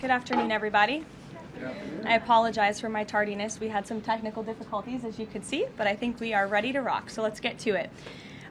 Good afternoon, everybody. I apologize for my tardiness. We had some technical difficulties, as you could see, but I think we are ready to rock, so let's get to it.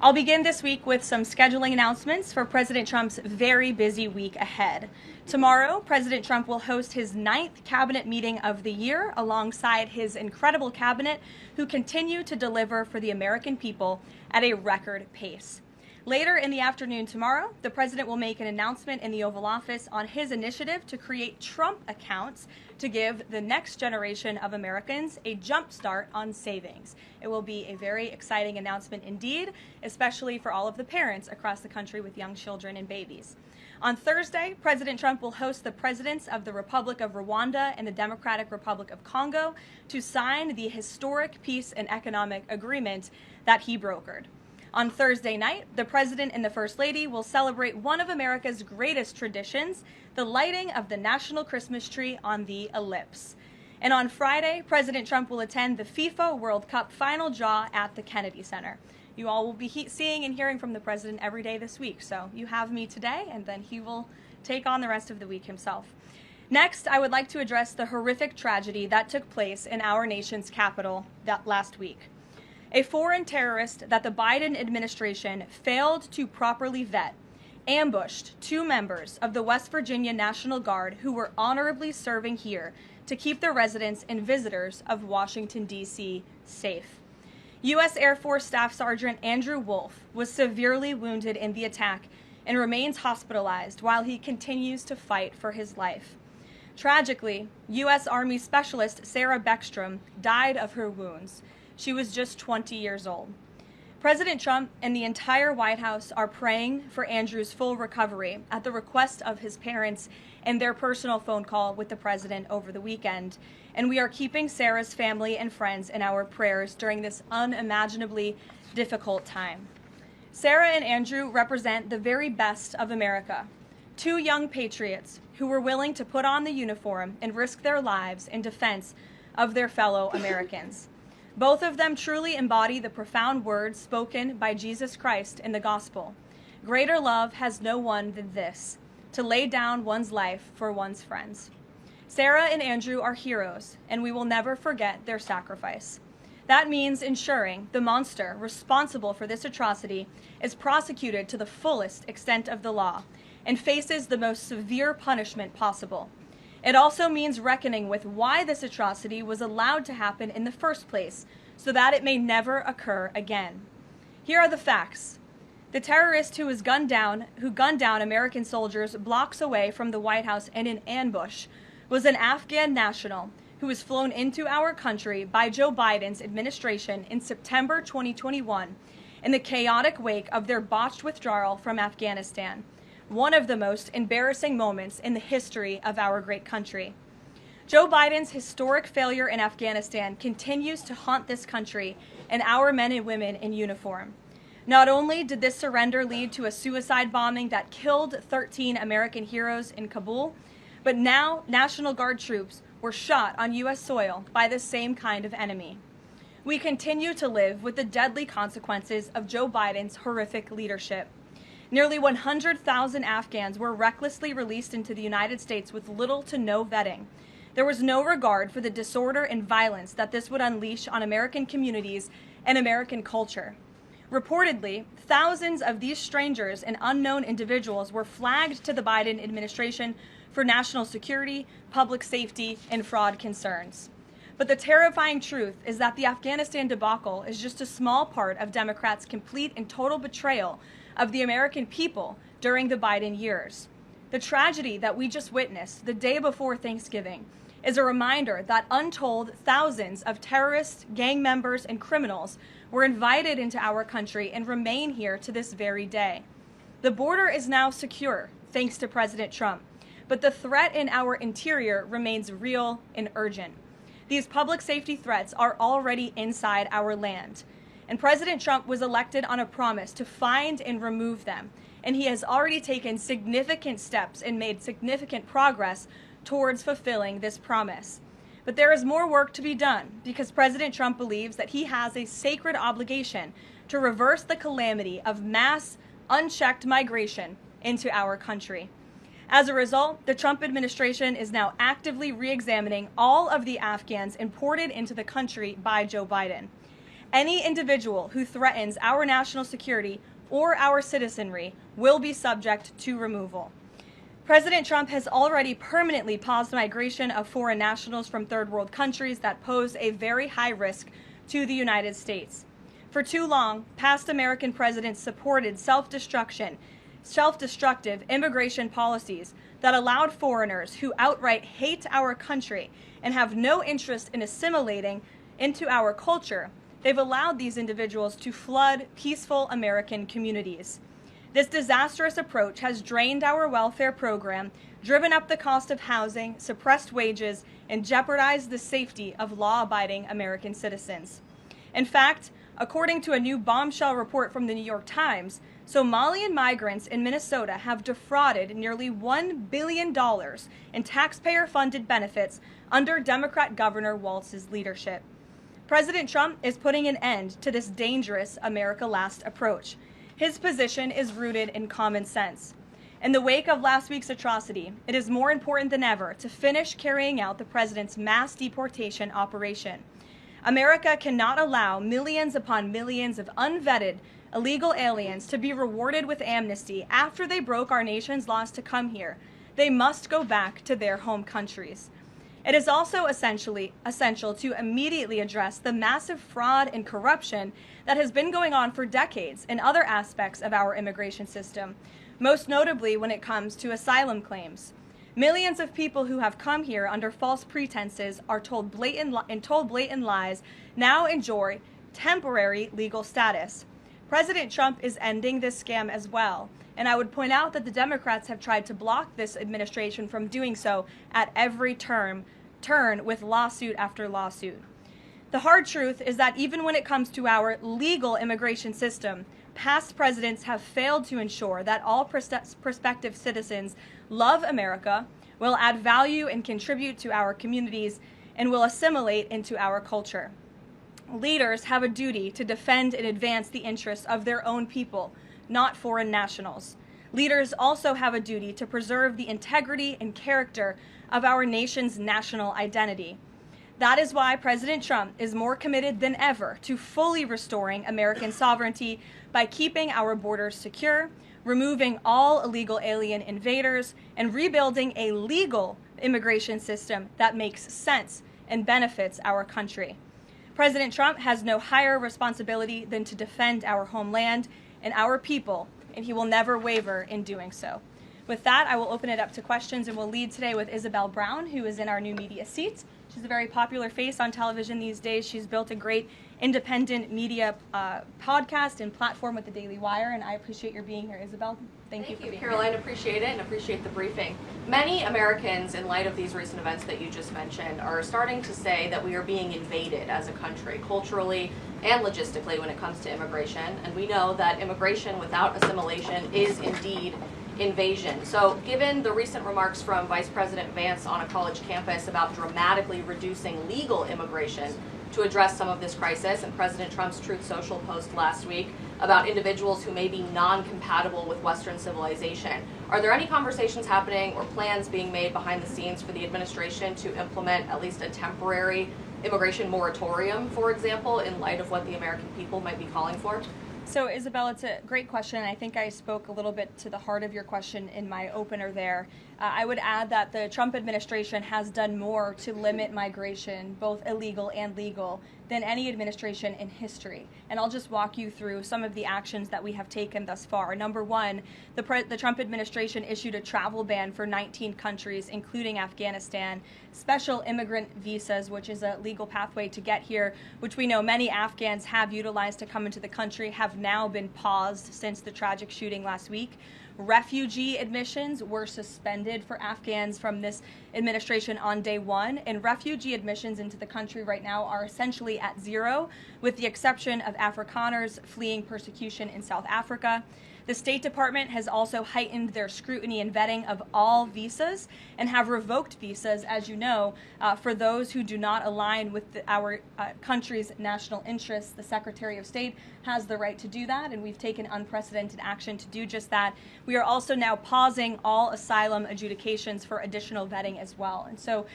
I'll begin this week with some scheduling announcements for President Trump's very busy week ahead. Tomorrow, President Trump will host his 9th cabinet meeting of the year alongside his incredible cabinet, who continue to deliver for the American people at a record pace. Later in the afternoon tomorrow, the president will make an announcement in the Oval Office on his initiative to create Trump accounts to give the next generation of Americans a jump start on savings. It will be a very exciting announcement indeed, especially for all of the parents across the country with young children and babies. On Thursday, President Trump will host the presidents of the Republic of Rwanda and the Democratic Republic of Congo to sign the historic peace and economic agreement that he brokered. On Thursday night, the President and the First Lady will celebrate one of America's greatest traditions, the lighting of the national Christmas tree on the Ellipse. And on Friday, President Trump will attend the FIFA World Cup final draw at the Kennedy Center. You all will be seeing and hearing from the President every day this week, so you have me today, and then he will take on the rest of the week himself. Next, I would like to address the horrific tragedy that took place in our nation's capital last week. A foreign terrorist that the Biden administration failed to properly vet ambushed 2 members of the West Virginia National Guard who were honorably serving here to keep the residents and visitors of Washington, D.C. safe. U.S. Air Force Staff Sergeant Andrew Wolf was severely wounded in the attack and remains hospitalized while he continues to fight for his life. Tragically, U.S. Army Specialist Sarah Beckstrom died of her wounds. She was just 20 years old. President Trump and the entire White House are praying for Andrew's full recovery at the request of his parents and their personal phone call with the president over the weekend. And we are keeping Sarah's family and friends in our prayers during this unimaginably difficult time. Sarah and Andrew represent the very best of America. 2 young patriots who were willing to put on the uniform and risk their lives in defense of their fellow Americans. Both of them truly embody the profound words spoken by Jesus Christ in the gospel. Greater love has no one than this, to lay down one's life for one's friends. Sarah and Andrew are heroes, and we will never forget their sacrifice. That means ensuring the monster responsible for this atrocity is prosecuted to the fullest extent of the law and faces the most severe punishment possible. It also means reckoning with why this atrocity was allowed to happen in the first place, so that it may never occur again. Here are the facts. The terrorist who gunned down American soldiers blocks away from the White House in an ambush was an Afghan national who was flown into our country by Joe Biden's administration in September 2021 in the chaotic wake of their botched withdrawal from Afghanistan. One of the most embarrassing moments in the history of our great country. Joe Biden's historic failure in Afghanistan continues to haunt this country and our men and women in uniform. Not only did this surrender lead to a suicide bombing that killed 13 American heroes in Kabul, but now National Guard troops were shot on U.S. soil by the same kind of enemy. We continue to live with the deadly consequences of Joe Biden's horrific leadership. Nearly 100,000 Afghans were recklessly released into the United States with little to no vetting. There was no regard for the disorder and violence that this would unleash on American communities and American culture. Reportedly, thousands of these strangers and unknown individuals were flagged to the Biden administration for national security, public safety, and fraud concerns. But the terrifying truth is that the Afghanistan debacle is just a small part of Democrats' complete and total betrayal of the American people during the Biden years. The tragedy that we just witnessed the day before Thanksgiving is a reminder that untold thousands of terrorists, gang members, and criminals were invited into our country and remain here to this very day. The border is now secure, thanks to President Trump, but the threat in our interior remains real and urgent. These public safety threats are already inside our land. And President Trump was elected on a promise to find and remove them. And he has already taken significant steps and made significant progress towards fulfilling this promise. But there is more work to be done because President Trump believes that he has a sacred obligation to reverse the calamity of mass, unchecked migration into our country. As a result, the Trump administration is now actively re-examining all of the Afghans imported into the country by Joe Biden. Any individual who threatens our national security or our citizenry will be subject to removal. President Trump has already permanently paused migration of foreign nationals from third world countries that pose a very high risk to the United States. For too long, past American presidents supported self-destructive immigration policies that allowed foreigners who outright hate our country and have no interest in assimilating into our culture. They've allowed these individuals to flood peaceful American communities. This disastrous approach has drained our welfare program, driven up the cost of housing, suppressed wages, and jeopardized the safety of law-abiding American citizens. In fact, according to a new bombshell report from the New York Times, Somalian migrants in Minnesota have defrauded nearly $1 billion in taxpayer-funded benefits under Democrat Governor Walz's leadership. President Trump is putting an end to this dangerous America Last approach. His position is rooted in common sense. In the wake of last week's atrocity, it is more important than ever to finish carrying out the president's mass deportation operation. America cannot allow millions upon millions of unvetted illegal aliens to be rewarded with amnesty after they broke our nation's laws to come here. They must go back to their home countries. It is also essential to immediately address the massive fraud and corruption that has been going on for decades in other aspects of our immigration system, most notably when it comes to asylum claims. Millions of people who have come here under false pretenses are told blatant lies now enjoy temporary legal status. President Trump is ending this scam as well, and I would point out that the Democrats have tried to block this administration from doing so at every turn with lawsuit after lawsuit. The hard truth is that even when it comes to our legal immigration system, past presidents have failed to ensure that all prospective citizens love America, will add value and contribute to our communities, and will assimilate into our culture. Leaders have a duty to defend and advance the interests of their own people, not foreign nationals. Leaders also have a duty to preserve the integrity and character of our nation's national identity. That is why President Trump is more committed than ever to fully restoring American sovereignty by keeping our borders secure, removing all illegal alien invaders, and rebuilding a legal immigration system that makes sense and benefits our country. President Trump has no higher responsibility than to defend our homeland and our people, and he will never waver in doing so. With that, I will open it up to questions, and we'll lead today with Isabel Brown, who is in our new media seat. She's a very popular face on television these days. She's built a great independent media podcast and platform with the Daily Wire, and I appreciate your being here, Isabel. Thank you for being Karoline, here. appreciate it and appreciate the briefing. Many Americans, in light of these recent events that you just mentioned, are starting to say that we are being invaded as a country, culturally and logistically, when it comes to immigration. And we know that immigration without assimilation is indeed invasion. So given the recent remarks from Vice President Vance on a college campus about dramatically reducing legal immigration to address some of this crisis, and President Trump's Truth Social post last week about individuals who may be non-compatible with Western civilization, are there any conversations happening or plans being made behind the scenes for the administration to implement at least a temporary immigration moratorium, for example, in light of what the American people might be calling for? So, Isabel, it's a great question. I think I spoke a little bit to the heart of your question in my opener there. I would add that the Trump administration has done more to limit migration, both illegal and legal, than any administration in history. And I'll just walk you through some of the actions that we have taken thus far. Number one, the Trump administration issued a travel ban for 19 countries, including Afghanistan, special immigrant visas, which is a legal pathway to get here, which we know many Afghans have utilized to come into the country, have now been paused since the tragic shooting last week. Refugee admissions were suspended for Afghans from this administration on day one, and refugee admissions into the country right now are essentially at zero, with the exception of Afrikaners fleeing persecution in South Africa. The State Department has also heightened their scrutiny and vetting of all visas and have revoked visas, as you know, for those who do not align with our country's national interests. The Secretary of State has the right to do that, and we've taken unprecedented action to do just that. We are also now pausing all asylum adjudications for additional vetting as well. And so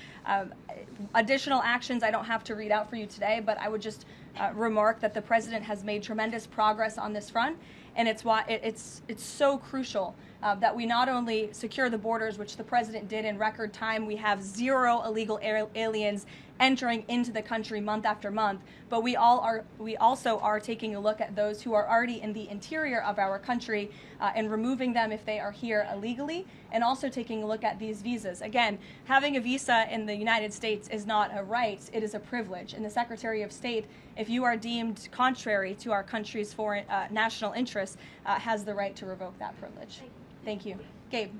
additional actions I don't have to read out for you today, but I would just remark that the president has made tremendous progress on this front, and it's why it's so crucial that we not only secure the borders, which the president did in record time. We have 0 illegal aliens entering into the country month after month, but we also are taking a look at those who are already in the interior of our country and removing them if they are here illegally, and also taking a look at these visas. Again, having a visa in the United States is not a right, it is a privilege. And the Secretary of State, if you are deemed contrary to our country's foreign national interests, has the right to revoke that privilege. Thank you. Gabe.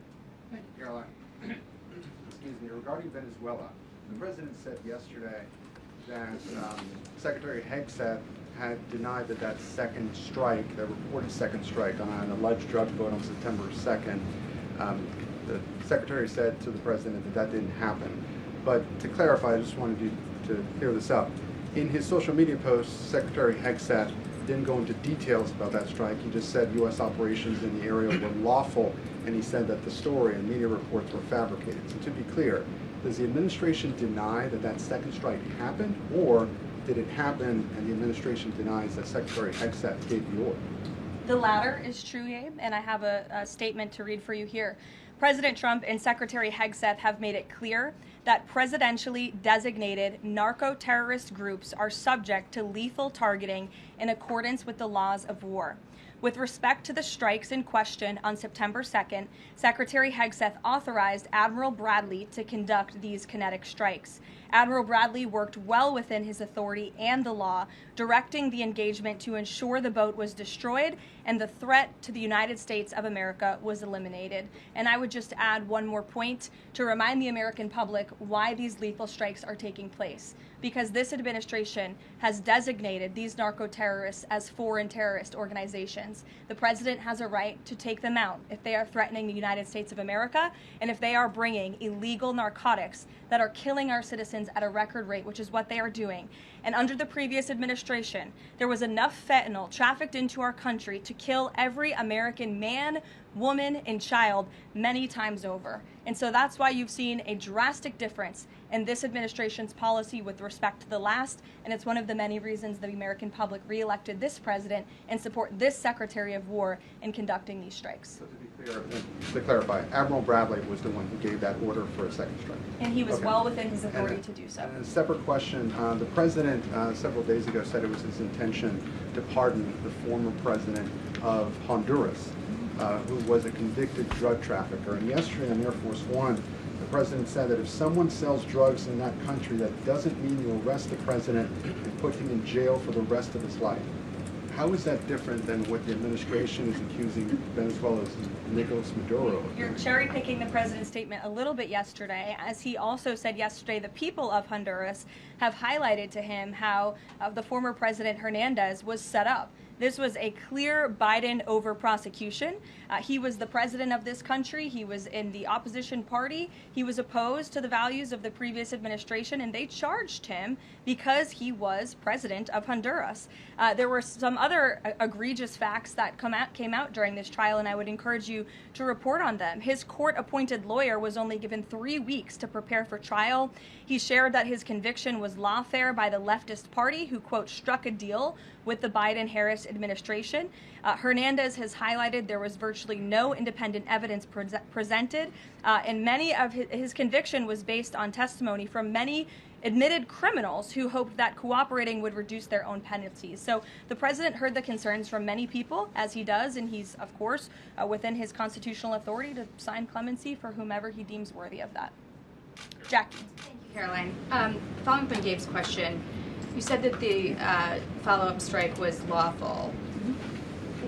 Thank you, Caroline. Excuse me. Regarding Venezuela, the president said yesterday that Secretary Hegseth had denied that second strike, the reported second strike on an alleged drug vote on September 2nd, the secretary said to the president that didn't happen. But to clarify, I just wanted you to clear this up. In his social media post, Secretary Hegseth didn't go into details about that strike. He just said U.S. operations in the area were lawful, and he said that the story and media reports were fabricated. So to be clear, does the administration deny that second strike happened, or did it happen and the administration denies that Secretary Hegseth gave the order? The latter is true, Gabe, and I have a statement to read for you here. President Trump and Secretary Hegseth have made it clear that presidentially designated narco-terrorist groups are subject to lethal targeting in accordance with the laws of war. With respect to the strikes in question on September 2nd, Secretary Hegseth authorized Admiral Bradley to conduct these kinetic strikes. Admiral Bradley worked well within his authority and the law, directing the engagement to ensure the boat was destroyed and the threat to the United States of America was eliminated. And I would just add one more point to remind the American public why these lethal strikes are taking place. Because this administration has designated these narco-terrorists as foreign terrorist organizations. The president has a right to take them out if they are threatening the United States of America and if they are bringing illegal narcotics that are killing our citizens at a record rate, which is what they are doing. And under the previous administration, there was enough fentanyl trafficked into our country to kill every American man, woman, and child many times over. And so that's why you've seen a drastic difference in this administration's policy with respect to the last, and it's one of the many reasons the American public reelected this president and support this Secretary of War in conducting these strikes. So to be clear, to clarify, Admiral Bradley was the one who gave that order for a second strike. And he was well within his authority to do so. And a separate question, the president several days ago said it was his intention to pardon the former president of Honduras, who was a convicted drug trafficker. And yesterday on Air Force One, the president said that if someone sells drugs in that country, that doesn't mean you arrest the president and put him in jail for the rest of his life. How is that different than what the administration is accusing Venezuela's Nicolas Maduro of? You're cherry-picking the president's statement a little bit yesterday, as he also said yesterday the people of Honduras have highlighted to him how the former president Hernandez was set up. This was a clear Biden over prosecution. He was the president of this country. He was in the opposition party. He was opposed to the values of the previous administration, and they charged him because he was president of Honduras. There were some other egregious facts that came out during this trial, and I would encourage you to report on them. His court-appointed lawyer was only given 3 weeks to prepare for trial. He shared that his conviction was lawfare by the leftist party, who, quote, struck a deal with the Biden-Harris administration. Hernandez has highlighted there was virtually no independent evidence presented, and many of his conviction was based on testimony from many admitted criminals who hoped that cooperating would reduce their own penalties. So the president heard the concerns from many people, as he does, and he's, of course, within his constitutional authority to sign clemency for whomever he deems worthy of that. Jackie. Thank you, Caroline. Following up on Gabe's question, you said that the follow-up strike was lawful.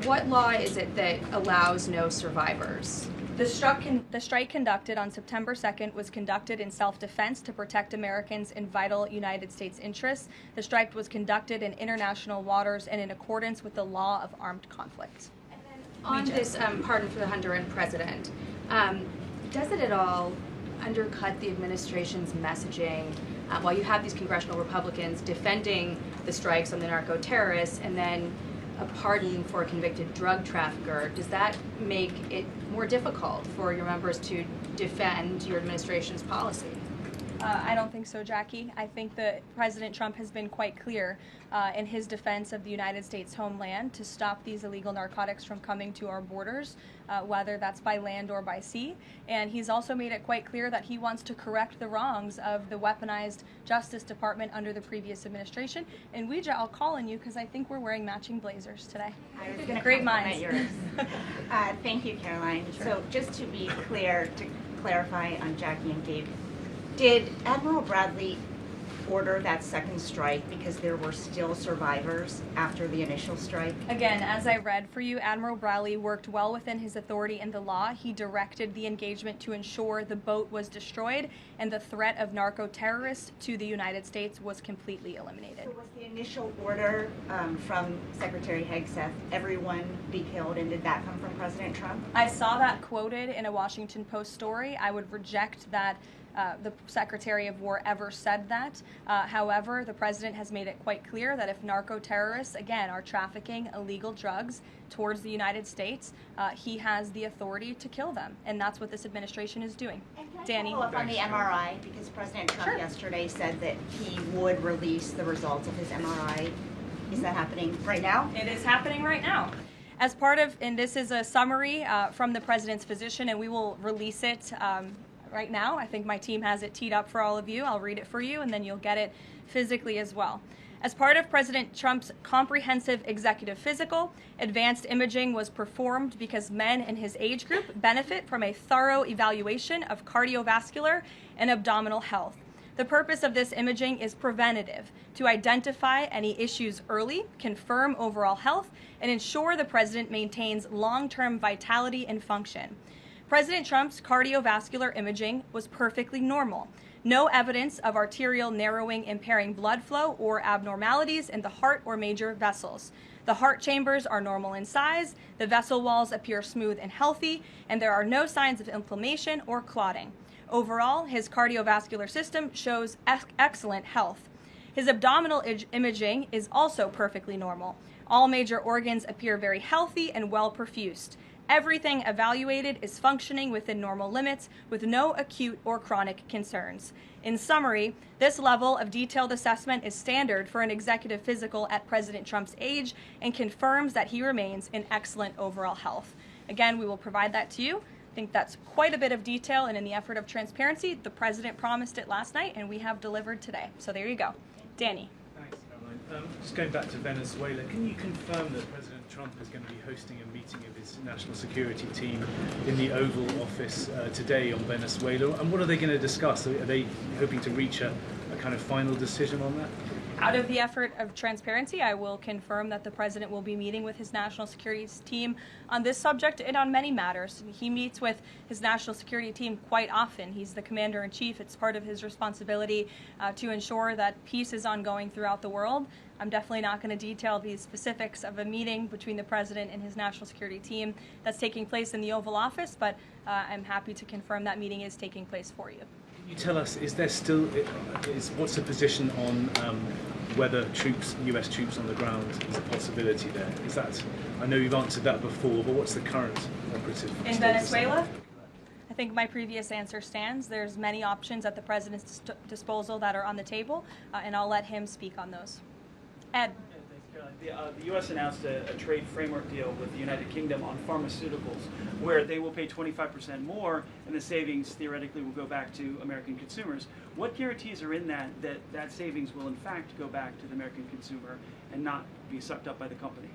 What law is it that allows no survivors? The strike conducted on September 2nd was conducted in self-defense to protect Americans in vital United States interests. The strike was conducted in international waters and in accordance with the law of armed conflict. And then On this pardon for the Honduran president, does it at all undercut the administration's messaging while you have these congressional Republicans defending the strikes on the narco-terrorists and then a pardon for a convicted drug trafficker? Does that make it more difficult for your members to defend your administration's policy? I don't think so, Jackie. I think that President Trump has been quite clear in his defense of the United States homeland to stop these illegal narcotics from coming to our borders, whether that's by land or by sea. And he's also made it quite clear that he wants to correct the wrongs of the weaponized Justice Department under the previous administration. And Ouija, I'll call on you because I think we're wearing matching blazers today. I was going to Great compliment minds. yours. Thank you, Caroline. Sure. So just to be clear, to clarify on Jackie and Gabe, did Admiral Bradley order that second strike because there were still survivors after the initial strike? Again, as I read for you, Admiral Bradley worked well within his authority and the law. He directed the engagement to ensure the boat was destroyed and the threat of narco-terrorists to the United States was completely eliminated. So was the initial order from Secretary Hegseth, everyone be killed, and did that come from President Trump? I saw that quoted in a Washington Post story. I would reject that the Secretary of War ever said that. However, the President has made it quite clear that if narco-terrorists, again, are trafficking illegal drugs towards the United States, he has the authority to kill them. And that's what this administration is doing. And can I Danny? follow up on the MRI? Because President Trump yesterday said that he would release the results of his MRI. Is that happening right now? It is happening right now. As part of, and this is a summary from the President's physician, and we will release it right now. I think my team has it teed up for all of you. I'll read it for you, and then you'll get it physically as well. As part of President Trump's comprehensive executive physical, advanced imaging was performed because men in his age group benefit from a thorough evaluation of cardiovascular and abdominal health. The purpose of this imaging is preventative, to identify any issues early, confirm overall health, and ensure the President maintains long-term vitality and function. President Trump's cardiovascular imaging was perfectly normal. No evidence of arterial narrowing impairing blood flow or abnormalities in the heart or major vessels. The heart chambers are normal in size, the vessel walls appear smooth and healthy, and there are no signs of inflammation or clotting. Overall, his cardiovascular system shows excellent health. His abdominal imaging is also perfectly normal. All major organs appear very healthy and well perfused. Everything evaluated is functioning within normal limits with no acute or chronic concerns. In summary, this level of detailed assessment is standard for an executive physical at President Trump's age and confirms that he remains in excellent overall health. Again, we will provide that to you. I think that's quite a bit of detail, and in the effort of transparency, the President promised it last night, and we have delivered today. So there you go. Danny. Thanks, Caroline. Just going back to Venezuela, can you confirm that President Trump is going to be hosting a meeting of his national security team in the Oval Office today on Venezuela? And what are they going to discuss? Are they hoping to reach a kind of final decision on that? Out of the effort of transparency, I will confirm that the President will be meeting with his national security team on this subject and on many matters. He meets with his national security team quite often. He's the commander-in-chief. It's part of his responsibility to ensure that peace is ongoing throughout the world. I'm definitely not going to detail the specifics of a meeting between the President and his national security team that's taking place in the Oval Office, but I'm happy to confirm that meeting is taking place for you. Can you tell us, is there still, what's the position on whether US troops on the ground is a possibility there? Is that, I know you've answered that before, but what's the current operative In Venezuela? I think my previous answer stands. There's many options at the President's disposal that are on the table, and I'll let him speak on those. Ed. The U.S. announced a trade framework deal with the United Kingdom on pharmaceuticals, where they will pay 25% more, and the savings theoretically will go back to American consumers. What guarantees are in that savings will in fact go back to the American consumer and not be sucked up by the company?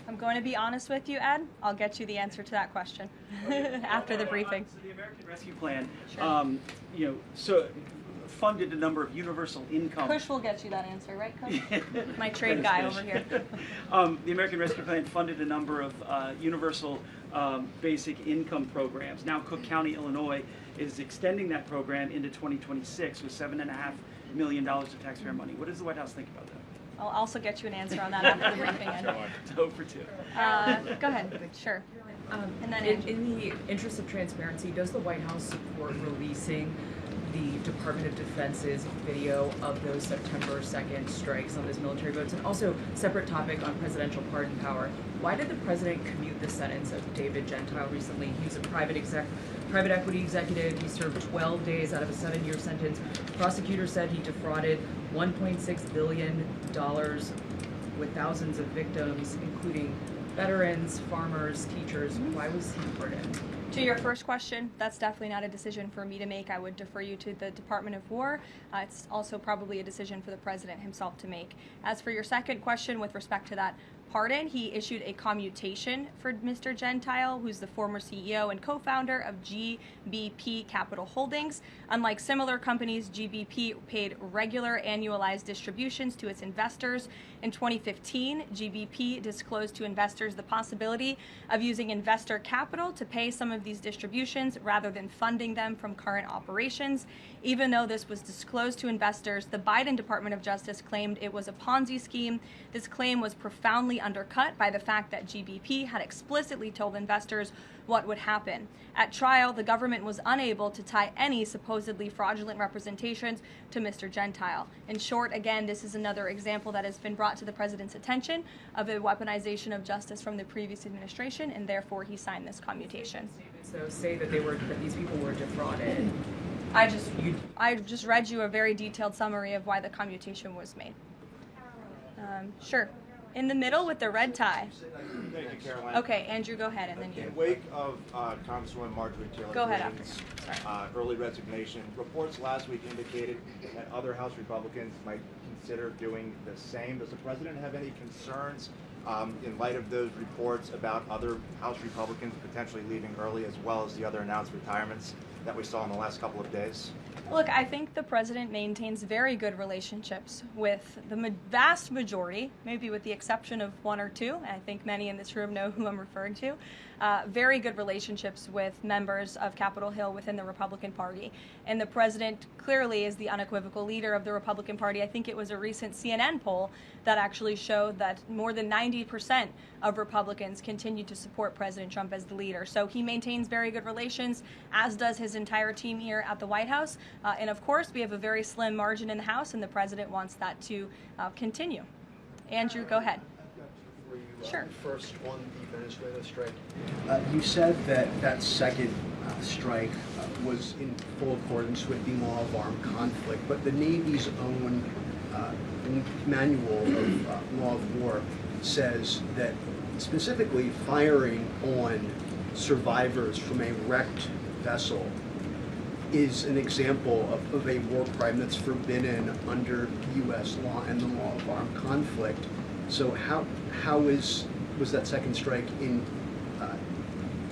I'm going to be honest with you, Ed. I'll get you the answer to that question after the briefing. So the American Rescue Plan, Sure. funded a number of universal income. Kush will get you that answer, right, Kush? My trade guy over here. The American Rescue Plan funded a number of universal basic income programs. Now Cook County, Illinois is extending that program into 2026 with $7.5 million of taxpayer money. What does the White House think about that? I'll also get you an answer on that after the briefing. Ed. It's over to. Go ahead. Sure. And then in the interest of transparency, does the White House support releasing the Department of Defense's video of those September 2nd strikes on those military boats? And also, separate topic on presidential pardon power. Why did the president commute the sentence of David Gentile recently? He was a private equity executive. He served 12 days out of a 7-year sentence. Prosecutors said he defrauded $1.6 billion with thousands of victims, including veterans, farmers, teachers. Why was he pardoned? To your first question, that's definitely not a decision for me to make. I would defer you to the Department of War. It's also probably a decision for the president himself to make. As for your second question with respect to that pardon, he issued a commutation for Mr. Gentile, who's the former CEO and co-founder of GBP Capital Holdings. Unlike similar companies, GBP paid regular annualized distributions to its investors. In 2015, GBP disclosed to investors the possibility of using investor capital to pay some of these distributions rather than funding them from current operations. Even though this was disclosed to investors, the Biden Department of Justice claimed it was a Ponzi scheme. This claim was profoundly undercut by the fact that GBP had explicitly told investors what would happen. At trial, the government was unable to tie any supposedly fraudulent representations to Mr. Gentile. In short, again, this is another example that has been brought to the president's attention of a weaponization of justice from the previous administration, and therefore he signed this commutation. So say that these people were defrauded. I just read you a very detailed summary of why the commutation was made. Sure. In the middle with the red tie. Thank you, Caroline. Okay, Andrew, go ahead, and then you. In wake of Congresswoman Marjorie Taylor Go ahead Greene's after. early resignation, reports last week indicated that other House Republicans might consider doing the same. Does the president have any concerns in light of those reports about other House Republicans potentially leaving early, as well as the other announced retirements that we saw in the last couple of days? Look, I think the president maintains very good relationships with the vast majority, maybe with the exception of one or two. I think many in this room know who I'm referring to. Very good relationships with members of Capitol Hill within the Republican Party. And the president clearly is the unequivocal leader of the Republican Party. I think it was a recent CNN poll that actually showed that more than 90% of Republicans continue to support President Trump as the leader. So he maintains very good relations, as does his entire team here at the White House. And of course, we have a very slim margin in the House, and the president wants that to continue. Andrew, go ahead. Sure. First on the Venezuela strike. You said that second strike was in full accordance with the law of armed conflict, but the Navy's own manual of law of war says that specifically firing on survivors from a wrecked vessel is an example of a war crime that's forbidden under U.S. law and the law of armed conflict. So how was that second strike in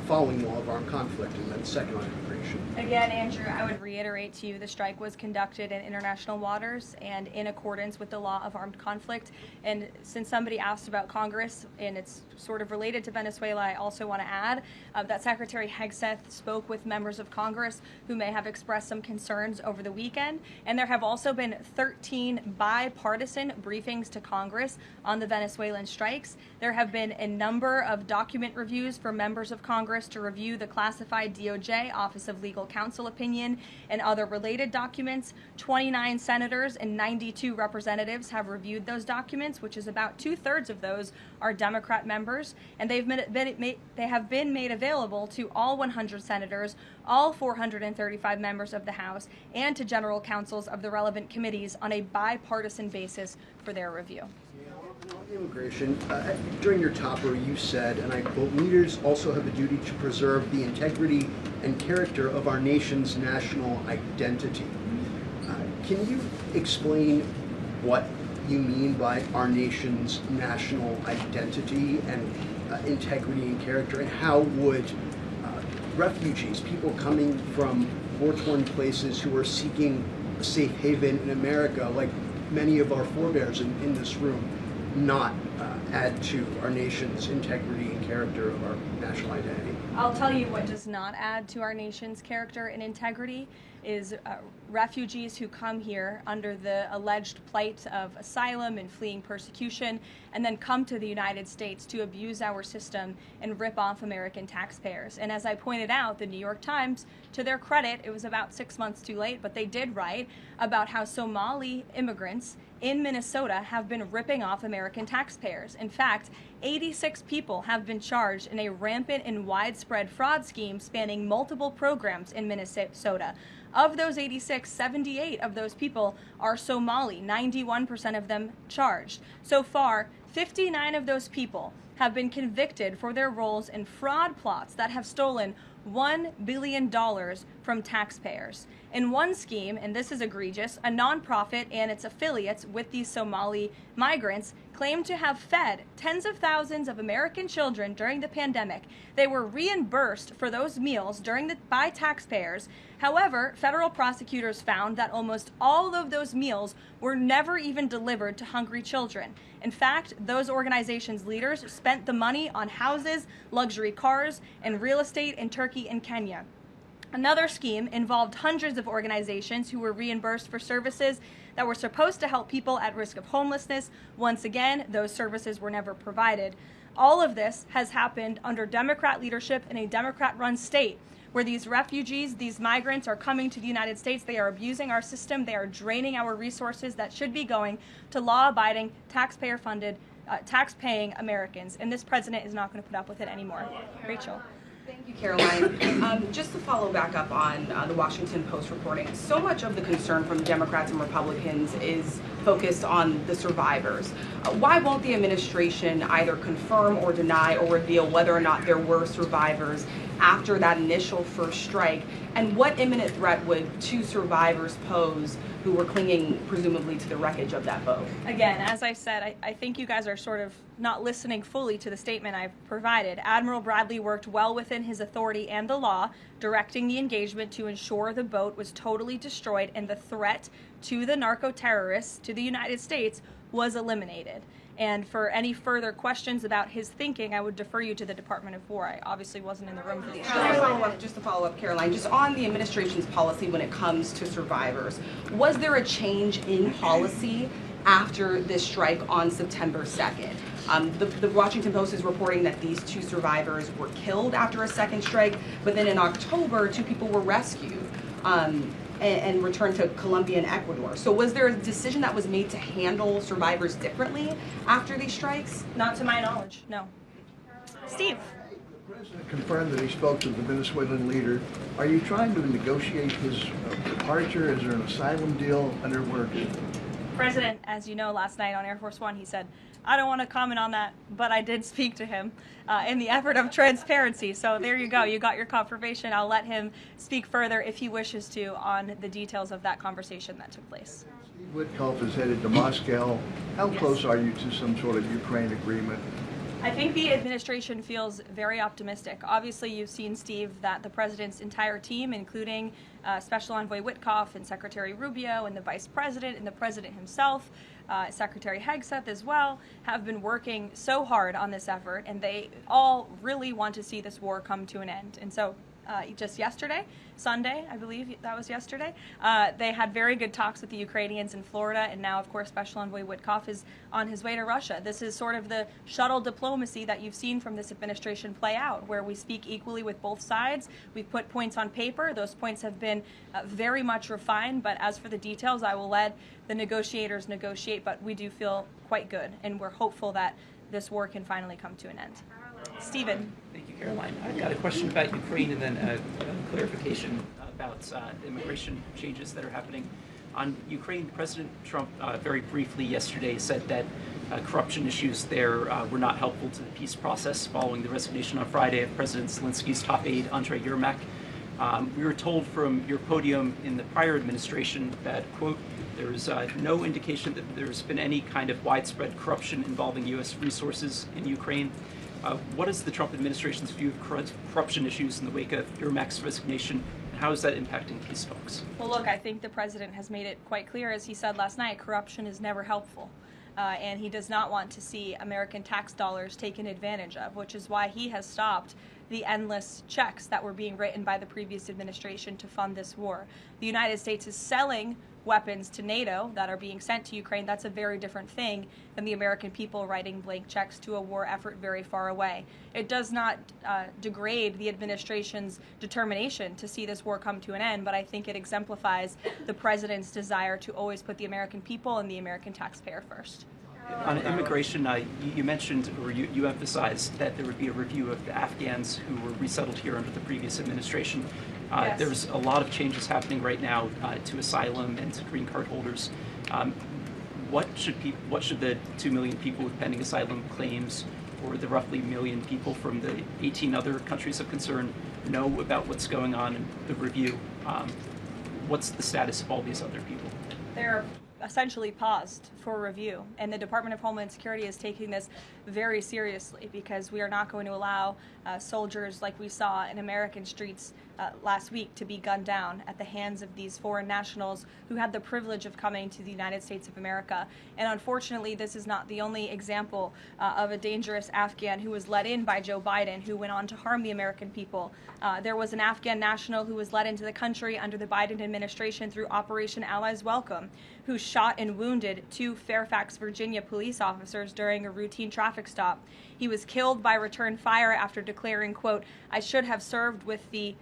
following law of armed conflict and then second on immigration? Again, Andrew, I would reiterate to you the strike was conducted in international waters and in accordance with the law of armed conflict. And since somebody asked about Congress, and it's sort of related to Venezuela, I also want to add that Secretary Hegseth spoke with members of Congress who may have expressed some concerns over the weekend. And there have also been 13 bipartisan briefings to Congress on the Venezuelan strikes. There have been a number of document reviews for members of Congress to review the classified DOJ Office of Legal Counsel opinion and other related documents. 29 senators and 92 representatives have reviewed those documents, which is about 2/3 of those are Democrat members, and they have been made available to all 100 senators, all 435 members of the House, and to general counsels of the relevant committees on a bipartisan basis for their review. On immigration, during your topper you said, and I quote, "Leaders also have a duty to preserve the integrity and character of our nation's national identity." Can you explain what you mean by our nation's national identity and integrity and character, and how would refugees, people coming from war-torn places who are seeking a safe haven in America, like many of our forebears in this room, not add to our nation's integrity and character of our national identity? I'll tell you what does not add to our nation's character and integrity is refugees who come here under the alleged plight of asylum and fleeing persecution and then come to the United States to abuse our system and rip off American taxpayers. And as I pointed out, the New York Times, to their credit, it was about 6 months too late, but they did write about how Somali immigrants in Minnesota have been ripping off American taxpayers. In fact, 86 people have been charged in a rampant and widespread fraud scheme spanning multiple programs in Minnesota. Of those 86, 78 of those people are Somali, 91% of them charged. So far, 59 of those people have been convicted for their roles in fraud plots that have stolen $1 billion from taxpayers. In one scheme, and this is egregious, a nonprofit and its affiliates with these Somali migrants claimed to have fed tens of thousands of American children during the pandemic. They were reimbursed for those meals by taxpayers. However, federal prosecutors found that almost all of those meals were never even delivered to hungry children. In fact, those organizations' leaders spent the money on houses, luxury cars, and real estate in Turkey and Kenya. Another scheme involved hundreds of organizations who were reimbursed for services that were supposed to help people at risk of homelessness. Once again, those services were never provided. All of this has happened under Democrat leadership in a Democrat-run state where these refugees, these migrants are coming to the United States. They are abusing our system. They are draining our resources that should be going to law-abiding, taxpayer-funded, tax-paying Americans. And this president is not going to put up with it anymore. Rachel. Thank you, Karoline. Just to follow back up on the Washington Post reporting, so much of the concern from Democrats and Republicans is focused on the survivors. Why won't the administration either confirm or deny or reveal whether or not there were survivors after that initial first strike? And what imminent threat would two survivors pose who were clinging presumably to the wreckage of that boat? Again, as I said, I think you guys are sort of not listening fully to the statement I've provided. Admiral Bradley worked well within his authority and the law, directing the engagement to ensure the boat was totally destroyed and the threat to the narco-terrorists, to the United States, was eliminated. And for any further questions about his thinking, I would defer you to the Department of War. I obviously wasn't in the room for these. Just to follow up, Karoline, just on the administration's policy when it comes to survivors, was there a change in policy after this strike on September 2nd? The Washington Post is reporting that these two survivors were killed after a second strike, but then in October, two people were rescued and returned to Colombia and Ecuador. So was there a decision that was made to handle survivors differently after these strikes? Not to my knowledge, no. Steve. The president confirmed that he spoke to the Venezuelan leader. Are you trying to negotiate his departure? Is there an asylum deal underway? President, as you know, last night on Air Force One, he said, I don't want to comment on that, but I did speak to him in the effort of transparency. So there you go. You got your confirmation. I'll let him speak further if he wishes to on the details of that conversation that took place. Steve Witkoff is headed to Moscow. How close are you to some sort of Ukraine agreement? I think the administration feels very optimistic. Obviously, you've seen, Steve, that the president's entire team, including Special Envoy Witkoff and Secretary Rubio and the Vice President and the President himself, Secretary Hegseth as well, have been working so hard on this effort, and they all really want to see this war come to an end. And so just yesterday, Sunday, I believe that was yesterday, they had very good talks with the Ukrainians in Florida, and now, of course, Special Envoy Witkoff is on his way to Russia. This is sort of the shuttle diplomacy that you've seen from this administration play out, where we speak equally with both sides. We've put points on paper. Those points have been very much refined, but as for the details, I will let the negotiators negotiate, but we do feel quite good, and we're hopeful that this war can finally come to an end. Stephen. Thank you, Caroline. I've got a question about Ukraine and then a clarification about immigration changes that are happening. On Ukraine, President Trump very briefly yesterday said that corruption issues there were not helpful to the peace process following the resignation on Friday of President Zelensky's top aide, Andrei Yermak. We were told from your podium in the prior administration that, quote, there is no indication that there's been any kind of widespread corruption involving U.S. resources in Ukraine. What is the Trump administration's view of corruption issues in the wake of Yermak's resignation, and how is that impacting peace talks? Well, look, I think the president has made it quite clear, as he said last night, corruption is never helpful. and he does not want to see American tax dollars taken advantage of, which is why he has stopped the endless checks that were being written by the previous administration to fund this war. The United States is selling weapons to NATO that are being sent to Ukraine. That's a very different thing than the American people writing blank checks to a war effort very far away. It does not degrade the administration's determination to see this war come to an end, but I think it exemplifies the president's desire to always put the American people and the American taxpayer first. On immigration, you mentioned, or you emphasized that there would be a review of the Afghans who were resettled here under the previous administration. Yes. There's a lot of changes happening right now to asylum and to green card holders. What should the 2 million people with pending asylum claims, or the roughly 1 million people from the 18 other countries of concern, know about what's going on in the review? What's the status of all these other people? They're essentially paused for review, and the Department of Homeland Security is taking this very seriously, because we are not going to allow soldiers like we saw in American streets last week to be gunned down at the hands of these foreign nationals who had the privilege of coming to the United States of America. And unfortunately, this is not the only example of a dangerous Afghan who was let in by Joe Biden, who went on to harm the American people. There was an Afghan national who was let into the country under the Biden administration through Operation Allies Welcome, who shot and wounded 2 Fairfax, Virginia police officers during a routine traffic stop. He was killed by return fire after declaring, quote, "I should have served with the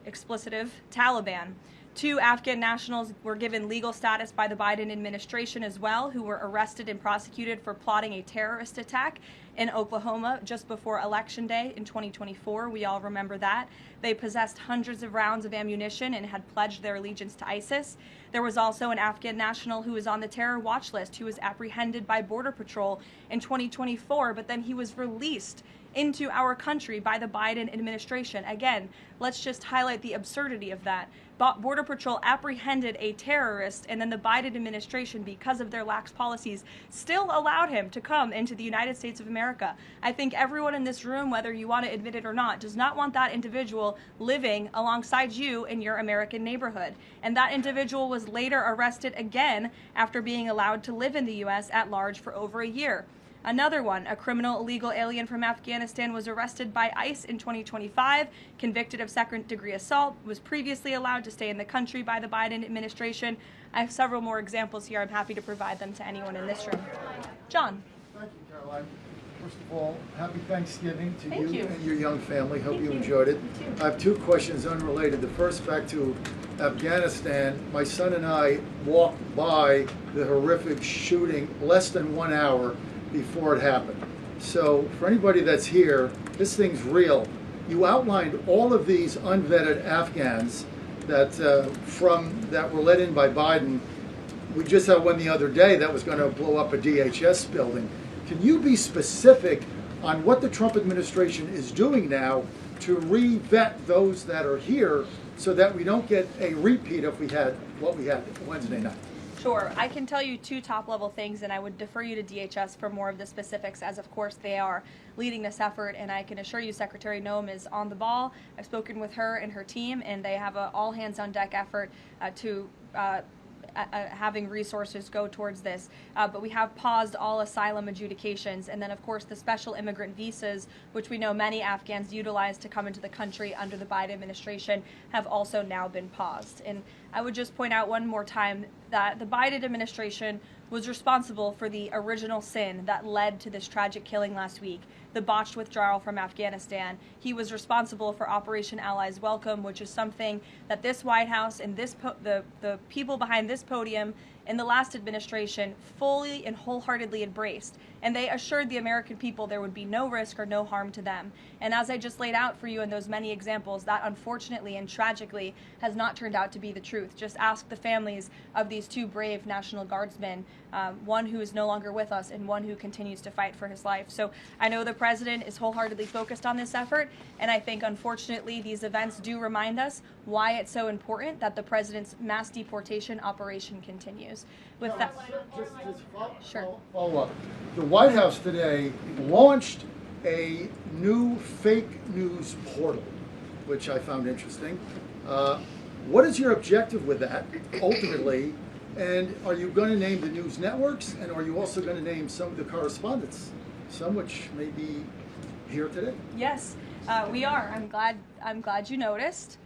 explicitive Taliban." 2 Afghan nationals were given legal status by the Biden administration as well, who were arrested and prosecuted for plotting a terrorist attack in Oklahoma just before Election Day in 2024. We all remember that. They possessed hundreds of rounds of ammunition and had pledged their allegiance to ISIS. There was also an Afghan national who was on the terror watch list who was apprehended by Border Patrol in 2024, but then he was released into our country by the Biden administration. Again, let's just highlight the absurdity of that. Border Patrol apprehended a terrorist, and then the Biden administration, because of their lax policies, still allowed him to come into the United States of America. I think everyone in this room, whether you want to admit it or not, does not want that individual living alongside you in your American neighborhood. And that individual was later arrested again after being allowed to live in the U.S. at large for over a year. Another one, a criminal illegal alien from Afghanistan, was arrested by ICE in 2025, convicted of second-degree assault, was previously allowed to stay in the country by the Biden administration. I have several more examples here. I'm happy to provide them to anyone in this room. John. Thank you, Caroline. First of all, happy Thanksgiving to Thank you and your young family. Hope Thank you you. enjoyed it. You too. I have 2 questions unrelated. The first, back to Afghanistan. My son and I walked by the horrific shooting less than 1 hour before it happened. So for anybody that's here, this thing's real. You outlined all of these unvetted Afghans that were let in by Biden. We just had one the other day that was going to blow up a DHS building. Can you be specific on what the Trump administration is doing now to re-vet those that are here so that we don't get a repeat of what we had Wednesday night? Sure. I can tell you 2 top-level things, and I would defer you to DHS for more of the specifics, as of course they are leading this effort, and I can assure you Secretary Noem is on the ball. I've spoken with her and her team, and they have an all-hands-on-deck effort to having resources go towards this. But we have paused all asylum adjudications, and then of course the special immigrant visas, which we know many Afghans utilize to come into the country under the Biden administration, have also now been paused. And I would just point out one more time that the Biden administration was responsible for the original sin that led to this tragic killing last week, the botched withdrawal from Afghanistan. He was responsible for Operation Allies Welcome, which is something that this White House and the people behind this podium in the last administration fully and wholeheartedly embraced. And they assured the American people there would be no risk or no harm to them. And as I just laid out for you in those many examples, that unfortunately and tragically has not turned out to be the truth. Just ask the families of these 2 brave National Guardsmen, one who is no longer with us and one who continues to fight for his life. So I know the president is wholeheartedly focused on this effort, and I think unfortunately these events do remind us why it's so important that the president's mass deportation operation continues. With that, sure. Follow up. The White House today launched a new fake news portal, which I found interesting. What is your objective with that, ultimately? And are you going to name the news networks, and are you also going to name some of the correspondents, some which may be here today? Yes, we are. I'm glad you noticed.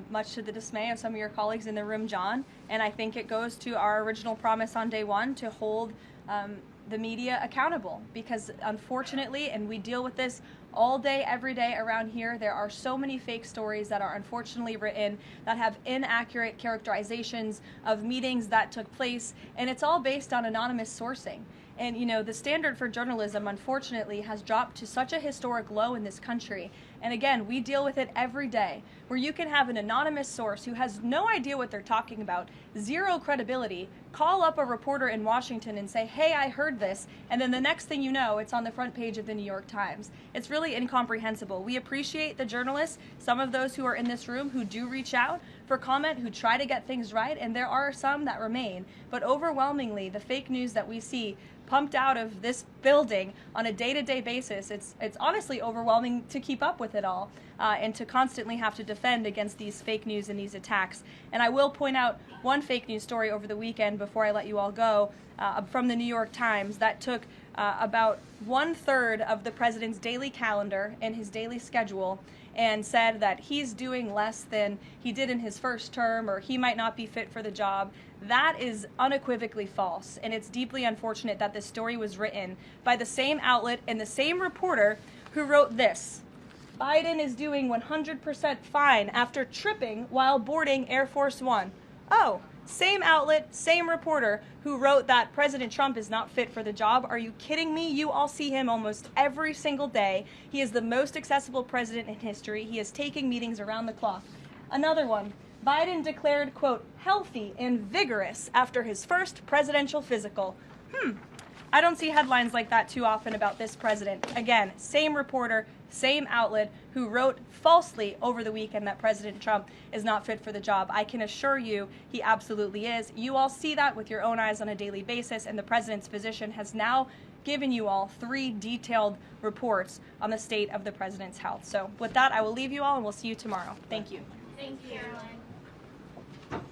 Much to the dismay of some of your colleagues in the room, John. And I think it goes to our original promise on day one to hold the media accountable, because unfortunately, and we deal with this all day, every day around here, there are so many fake stories that are unfortunately written that have inaccurate characterizations of meetings that took place, and it's all based on anonymous sourcing. And, you know, the standard for journalism, unfortunately, has dropped to such a historic low in this country. And again, we deal with it every day, where you can have an anonymous source who has no idea what they're talking about, zero credibility, call up a reporter in Washington and say, hey, I heard this, and then the next thing you know, it's on the front page of the New York Times. It's really incomprehensible. We appreciate the journalists, some of those who are in this room who do reach out for comment, who try to get things right, and there are some that remain. But overwhelmingly, the fake news that we see pumped out of this building on a day-to-day basis, it's honestly overwhelming to keep up with it all, and to constantly have to defend against these fake news and these attacks. And I will point out one fake news story over the weekend before I let you all go, from the New York Times that took about 1/3 of the president's daily calendar and his daily schedule and said that he's doing less than he did in his first term, or he might not be fit for the job. That is unequivocally false, and it's deeply unfortunate that this story was written by the same outlet and the same reporter who wrote this: Biden is doing 100% fine after tripping while boarding Air Force One. Oh, same outlet, same reporter who wrote that President Trump is not fit for the job. Are you kidding me? You all see him almost every single day. He is the most accessible president in history. He is taking meetings around the clock. Another one. Biden declared, quote, healthy and vigorous after his first presidential physical. I don't see headlines like that too often about this president. Again, same reporter, same outlet who wrote falsely over the weekend that President Trump is not fit for the job. I can assure you he absolutely is. You all see that with your own eyes on a daily basis, and the president's physician has now given you all 3 detailed reports on the state of the president's health. So with that, I will leave you all, and we'll see you tomorrow. Thank you. Thank you, Caroline.